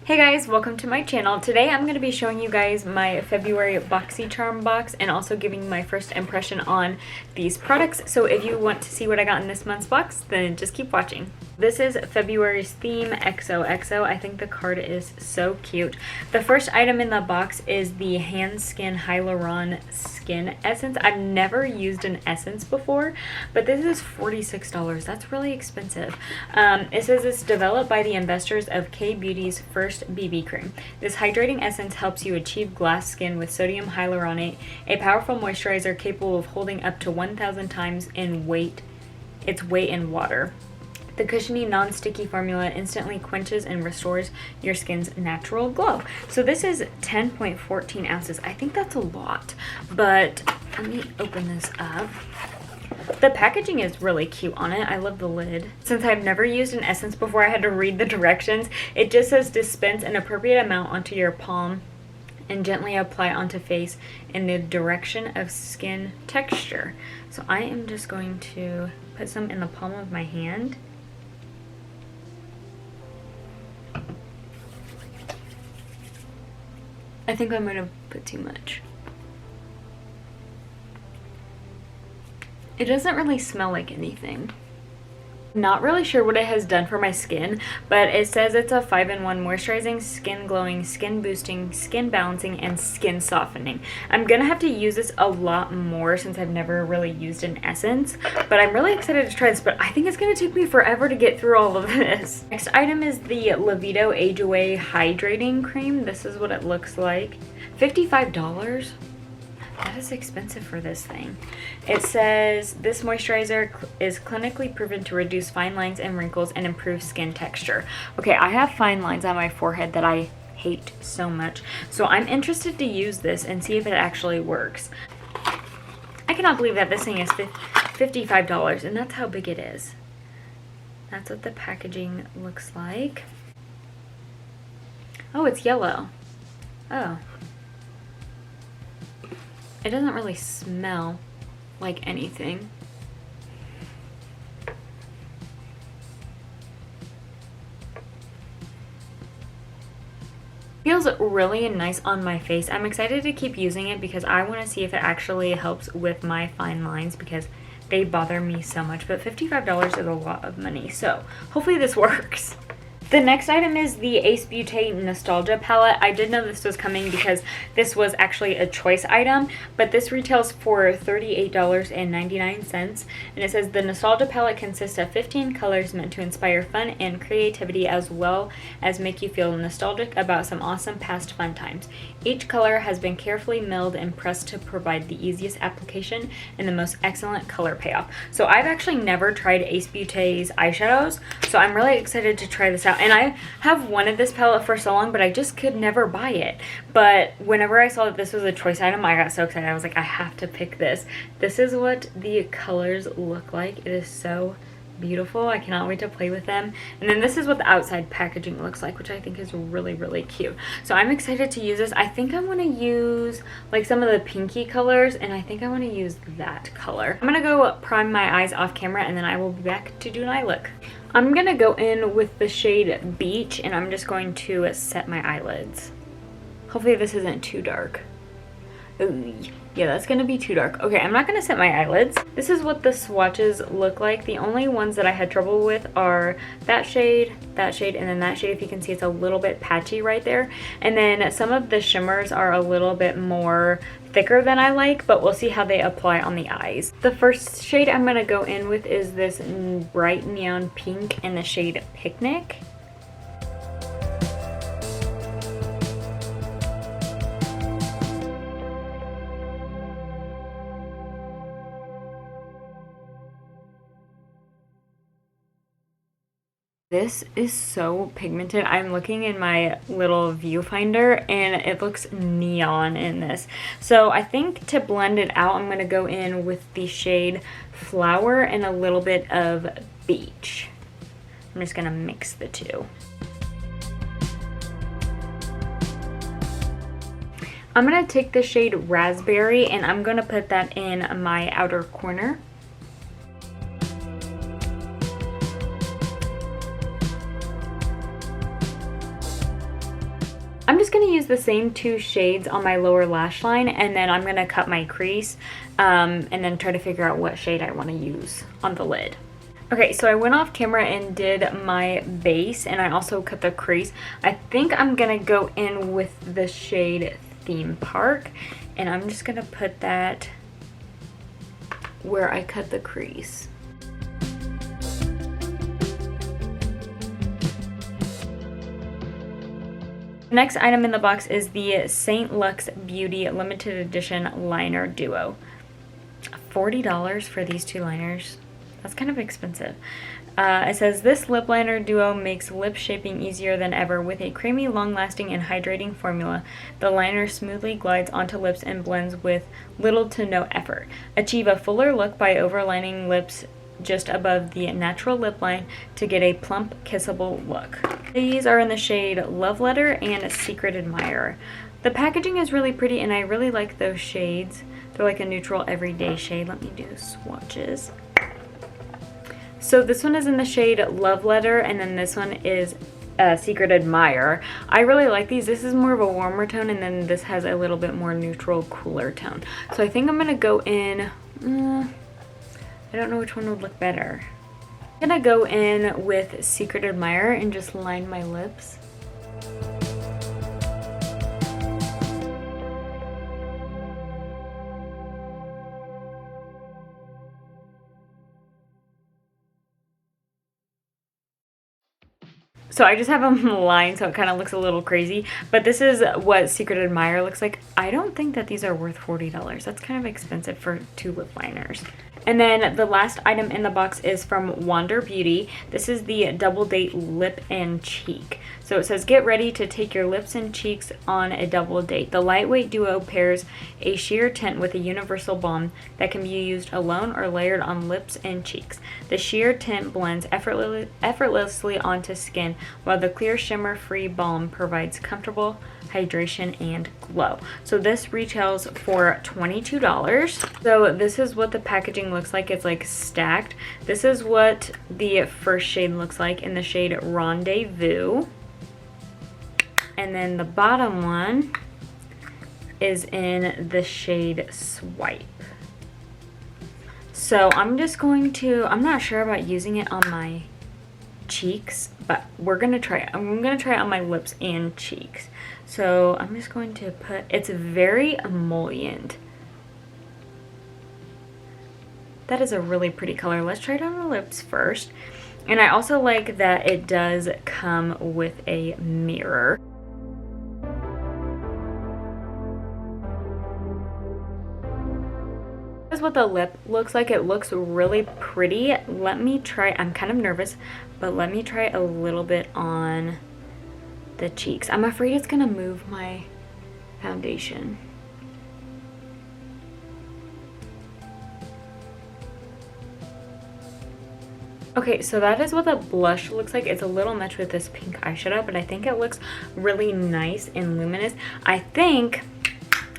Hey guys, welcome to my channel. Today I'm going to be showing you guys my February Boxycharm box and also giving my first impression on these products. So if you want to see what I got in this month's box, then just keep watching. This is February's theme, XOXO. I think the card is so cute. The first item in the box is the Hand Skin Hyaluron Skin Essence. I've never used an essence before, but this is $46. That's really expensive. It says it's developed by the investors of K-Beauty's first BB cream. This hydrating essence helps you achieve glass skin with sodium hyaluronate, a powerful moisturizer capable of holding up to 1,000 times its weight in water. The cushiony, non-sticky formula instantly quenches and restores your skin's natural glow. So this is 10.14 ounces. I think that's a lot, but let me open this up. The packaging is really cute on it. I love the lid. Since I've never used an essence before, I had to read the directions. It just says dispense an appropriate amount onto your palm and gently apply onto face in the direction of skin texture. So I am just going to put some in the palm of my hand. I think I'm gonna put too much. It doesn't really smell like anything. Not really sure what it has done for my skin, but it says it's a 5-in-1 moisturizing, skin glowing, skin boosting, skin balancing, and skin softening. I'm gonna have to use this a lot more since I've never really used an essence, but I'm really excited to try this, but I think it's gonna take me forever to get through all of this. Next item is the Libido Age Away Hydrating Cream. This is what it looks like. $55? That is expensive for this thing. It says this moisturizer is clinically proven to reduce fine lines and wrinkles and improve skin texture. Okay, I have fine lines on my forehead that I hate so much, so I'm interested to use this and see if it actually works. I cannot believe that this thing is $55 and that's how big it is. That's what the packaging looks like. Oh, it's yellow. Oh. It doesn't really smell like anything. Feels really nice on my face. I'm excited to keep using it because I want to see if it actually helps with my fine lines because they bother me so much. But $55 is a lot of money, so hopefully this works. The next item is the Ace Butane Nostalgia Palette. I did know this was coming because this was actually a choice item, but this retails for $38.99, and it says the Nostalgia Palette consists of 15 colors meant to inspire fun and creativity as well as make you feel nostalgic about some awesome past fun times. Each color has been carefully milled and pressed to provide the easiest application and the most excellent color payoff. So I've actually never tried Ace Butane's eyeshadows, so I'm really excited to try this out. And I have wanted this palette for so long, but I just could never buy it. But whenever I saw that this was a choice item, I got so excited. I was like, I have to pick this. This is what the colors look like. It is so beautiful. I cannot wait to play with them. And then this is what the outside packaging looks like, which I think is really, really cute. So I'm excited to use this. I think I want to use like some of the pinky colors, and I think I want to use that color. I'm going to go prime my eyes off camera, and then I will be back to do an eye look. I'm going to go in with the shade Beach, and I'm just going to set my eyelids. Hopefully this isn't too dark. Ooh, yeah, that's going to be too dark. Okay, I'm not going to set my eyelids. This is what the swatches look like. The only ones that I had trouble with are that shade, and then that shade. If you can see, it's a little bit patchy right there. And then some of the shimmers are a little bit more thicker than I like, but we'll see how they apply on the eyes. The first shade I'm going to go in with is this bright neon pink in the shade Picnic. This is so pigmented. I'm looking in my little viewfinder and it looks neon in this. So I think to blend it out, I'm going to go in with the shade Flower and a little bit of Beach. I'm just going to mix the two. I'm going to take the shade Raspberry and I'm going to put that in my outer corner. I'm just going to use the same 2 shades on my lower lash line, and then I'm going to cut my crease and then try to figure out what shade I want to use on the lid. Okay, so I went off camera and did my base, and I also cut the crease. I think I'm going to go in with the shade Theme Park, and I'm just going to put that where I cut the crease. The next item in the box is the St. Luxe Beauty Limited Edition Liner Duo. $40 for these 2 liners. That's kind of expensive. It says, this lip liner duo makes lip shaping easier than ever with a creamy, long-lasting, and hydrating formula. The liner smoothly glides onto lips and blends with little to no effort. Achieve a fuller look by overlining lips just above the natural lip line to get a plump, kissable look. These are in the shade Love Letter and Secret Admirer. The packaging is really pretty, and I really like those shades. They're like a neutral everyday shade. Let me do swatches. So this one is in the shade Love Letter, and then this one is Secret Admirer. I really like these. This is more of a warmer tone, and then this has a little bit more neutral, cooler tone. So I think I'm going to go in, I don't know which one would look better. I'm going to go in with Secret Admirer and just line my lips. So I just have them lined so it kind of looks a little crazy, but this is what Secret Admirer looks like. I don't think that these are worth $40. That's kind of expensive for 2 lip liners. And then the last item in the box is from Wander Beauty. This is the Double Date Lip and Cheek. So it says, get ready to take your lips and cheeks on a double date. The lightweight duo pairs a sheer tint with a universal balm that can be used alone or layered on lips and cheeks. The sheer tint blends effortlessly onto skin, while the clear shimmer-free balm provides comfortable hydration and glow. So this retails for $22. So this is what the packaging looks like. It's like stacked. This is what the first shade looks like in the shade Rendezvous. And then the bottom one is in the shade Swipe. So I'm just going to, I'm not sure about using it on my cheeks, but we're gonna try it. I'm gonna try it on my lips and cheeks. So I'm just going to put, it's very emollient. That is a really pretty color. Let's try it on the lips first. And I also like that it does come with a mirror. This is what the lip looks like. It looks really pretty. Let me try, I'm kind of nervous, but let me try a little bit on the cheeks. I'm afraid it's gonna move my foundation. Okay, so that is what the blush looks like. It's a little much with this pink eyeshadow, but I think it looks really nice and luminous. I think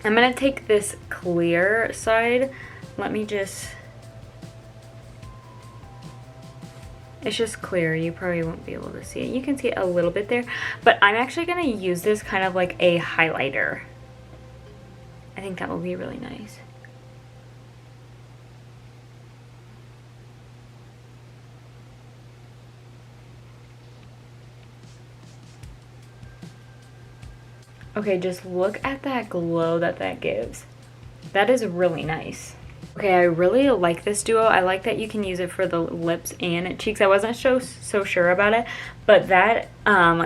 I'm gonna take this clear side. Let me just, it's just clear. You probably won't be able to see it. You can see it a little bit there, but I'm actually gonna use this kind of like a highlighter. I think that will be really nice. Okay, just look at that glow that that gives. That is really nice. Okay, I really like this duo. I like that you can use it for the lips and cheeks. I wasn't so sure about it, but that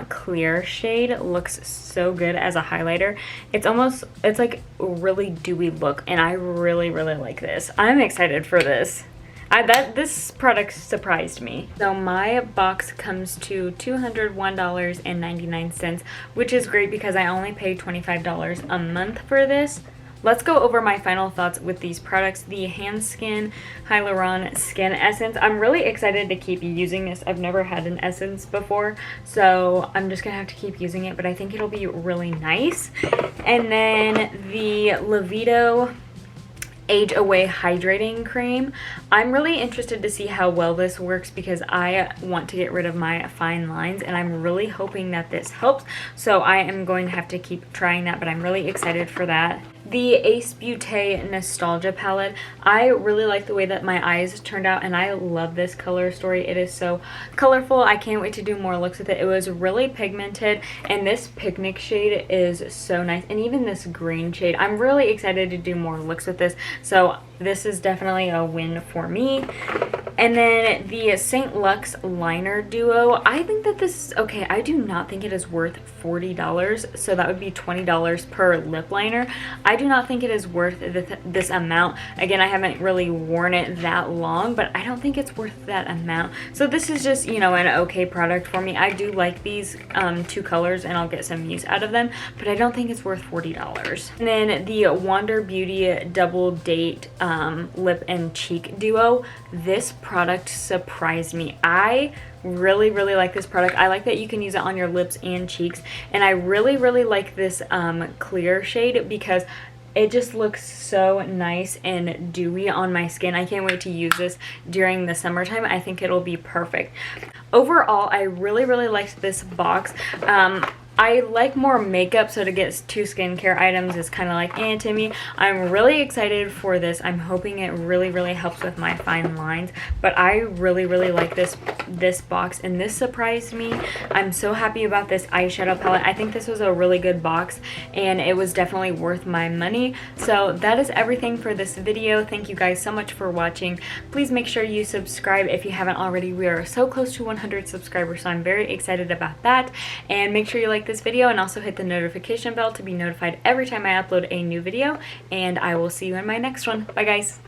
clear shade looks so good as a highlighter. It's like a really dewy look, and I really like this. I'm excited for this. This product surprised me. So my box comes to $201.99, which is great because I only pay $25 a month for this. Let's go over my final thoughts with these products. The Hand Skin Hyaluron Skin Essence. I'm really excited to keep using this. I've never had an essence before, so I'm just gonna have to keep using it, but I think it'll be really nice. And then the Libido Age Away Hydrating Cream. I'm really interested to see how well this works because I want to get rid of my fine lines, and I'm really hoping that this helps. So I am going to have to keep trying that, but I'm really excited for that. The Ace Beauté Nostalgia Palette. I really like the way that my eyes turned out, and I love this color story. It is so colorful. I can't wait to do more looks with it. It was really pigmented, and this picnic shade is so nice, and even this green shade. I'm really excited to do more looks with this, so this is definitely a win for me. And then the St. Luxe Liner Duo. I think that this is okay. I do not think it is worth $40, so that would be $20 per lip liner. I do not think it is worth this amount. Again, I haven't really worn it that long, but I don't think it's worth that amount. So this is just, you know, an okay product for me. I do like these two colors, and I'll get some use out of them, but I don't think it's worth $40. And then the Wander Beauty Double Date Lip and Cheek Duo. This product surprised me. I really like this product. I like that you can use it on your lips and cheeks, and I really like this clear shade because it just looks so nice and dewy on my skin. I can't wait to use this during the summertime. I think it'll be perfect. Overall, I really liked this box. I like more makeup, so to get 2 skincare items is kind of like to me. I'm really excited for this. I'm hoping it really helps with my fine lines, but I really like this box, and this surprised me. I'm so happy about this eyeshadow palette. I think this was a really good box, and it was definitely worth my money. So that is everything for this video. Thank you guys so much for watching. Please make sure you subscribe if you haven't already. We are so close to 100 subscribers, so I'm very excited about that. And make sure you like this video and also hit the notification bell to be notified every time I upload a new video, and I will see you in my next one. Bye guys.